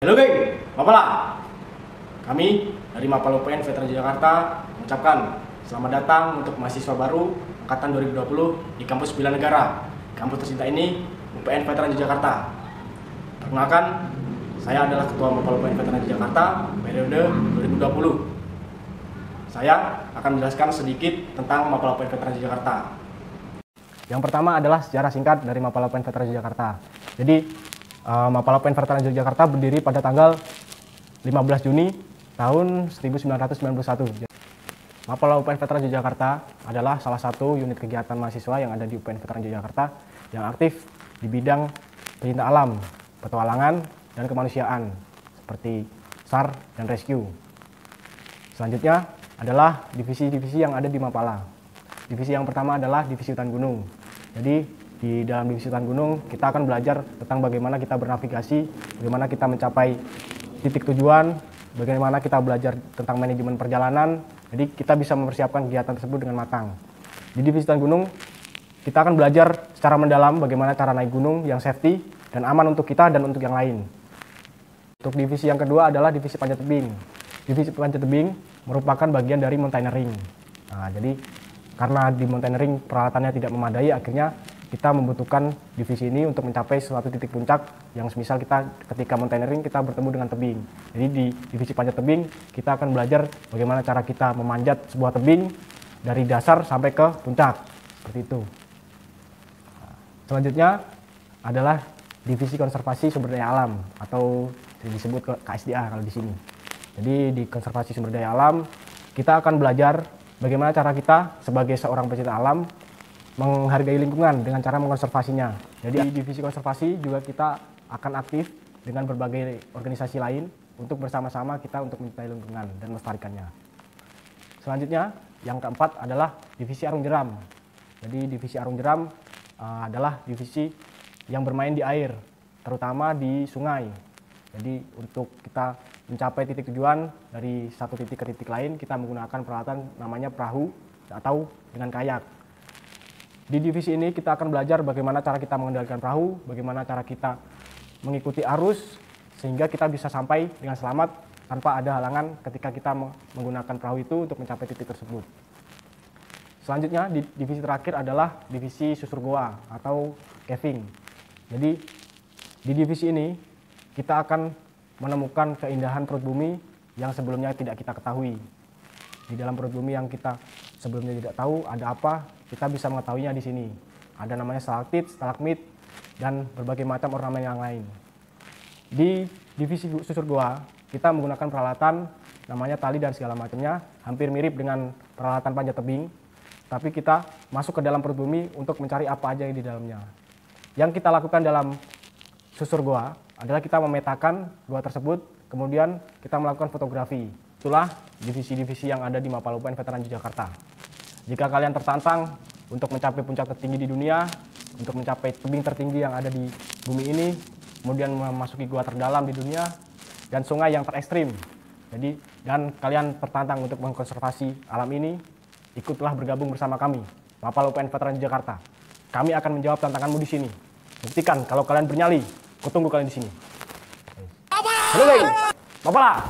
Halo geng, Mapala. Kami dari Mapala UPN Veteran Jakarta mengucapkan selamat datang untuk mahasiswa baru angkatan 2020 di kampus Bela Negara. Kampus tercinta ini UPN Veteran Jakarta. Perkenalkan, saya adalah Ketua Mapala UPN Veteran Jakarta periode 2020. Saya akan menjelaskan sedikit tentang Mapala UPN Veteran Jakarta. Yang pertama adalah sejarah singkat dari Mapala UPN Veteran Jakarta. Jadi Mapala UPN Veteran Jakarta berdiri pada tanggal 15 Juni tahun 1991. Mapala UPN Veteran Jakarta adalah salah satu unit kegiatan mahasiswa yang ada di UPN Veteran Jakarta yang aktif di bidang pecinta alam, petualangan, dan kemanusiaan seperti SAR dan rescue. Selanjutnya adalah divisi-divisi yang ada di Mapala. Divisi yang pertama adalah divisi hutan gunung. Jadi di dalam divisi hutan gunung kita akan belajar tentang bagaimana kita bernavigasi, bagaimana kita mencapai titik tujuan, bagaimana kita belajar tentang manajemen perjalanan. Jadi kita bisa mempersiapkan kegiatan tersebut dengan matang. Di divisi hutan gunung kita akan belajar secara mendalam bagaimana cara naik gunung yang safety dan aman untuk kita dan untuk yang lain. Untuk divisi yang kedua adalah divisi panjat tebing. Divisi panjat tebing merupakan bagian dari mountaineering. Nah, jadi karena di mountaineering peralatannya tidak memadai, akhirnya kita membutuhkan divisi ini untuk mencapai suatu titik puncak yang semisal kita ketika mountaineering kita bertemu dengan tebing. Jadi di divisi panjat tebing kita akan belajar bagaimana cara kita memanjat sebuah tebing dari dasar sampai ke puncak, seperti itu. Selanjutnya adalah divisi konservasi sumber daya alam atau disebut KSDA kalau di sini. Jadi di konservasi sumber daya alam kita akan belajar bagaimana cara kita sebagai seorang pecinta alam menghargai lingkungan dengan cara mengkonservasinya. Jadi di divisi konservasi juga kita akan aktif dengan berbagai organisasi lain untuk bersama-sama kita untuk mencintai lingkungan dan melestarikannya. Selanjutnya yang keempat adalah divisi arung jeram. Jadi divisi arung jeram adalah divisi yang bermain di air, terutama di sungai. Jadi untuk kita mencapai titik tujuan dari satu titik ke titik lain, kita menggunakan peralatan namanya perahu atau dengan kayak. Di divisi ini kita akan belajar bagaimana cara kita mengendalikan perahu, bagaimana cara kita mengikuti arus, sehingga kita bisa sampai dengan selamat tanpa ada halangan ketika kita menggunakan perahu itu untuk mencapai titik tersebut. Selanjutnya di divisi terakhir adalah divisi susur goa atau caving. Jadi di divisi ini kita akan menemukan keindahan perut bumi yang sebelumnya tidak kita ketahui. Di dalam perut bumi yang kita sebelumnya tidak tahu ada apa, kita bisa mengetahuinya di sini. Ada namanya stalaktit, stalagmit, dan berbagai macam ornamen yang lain. Di divisi susur goa, kita menggunakan peralatan namanya tali dan segala macamnya, hampir mirip dengan peralatan panjat tebing, tapi kita masuk ke dalam perut bumi untuk mencari apa aja yang di dalamnya. Yang kita lakukan dalam susur goa adalah kita memetakan goa tersebut, kemudian kita melakukan fotografi. Itulah divisi-divisi yang ada di Mapala UPN Veteran Jakarta. Jika kalian tertantang untuk mencapai puncak tertinggi di dunia, untuk mencapai tebing tertinggi yang ada di bumi ini, kemudian memasuki gua terdalam di dunia, dan sungai yang terekstrim, dan kalian tertantang untuk mengkonservasi alam ini, ikutlah bergabung bersama kami, Mapala UPN Veteran Jakarta. Kami akan menjawab tantanganmu di sini. Buktikan kalau kalian bernyali, kutunggu kalian di sini. Halo guys, Mapala!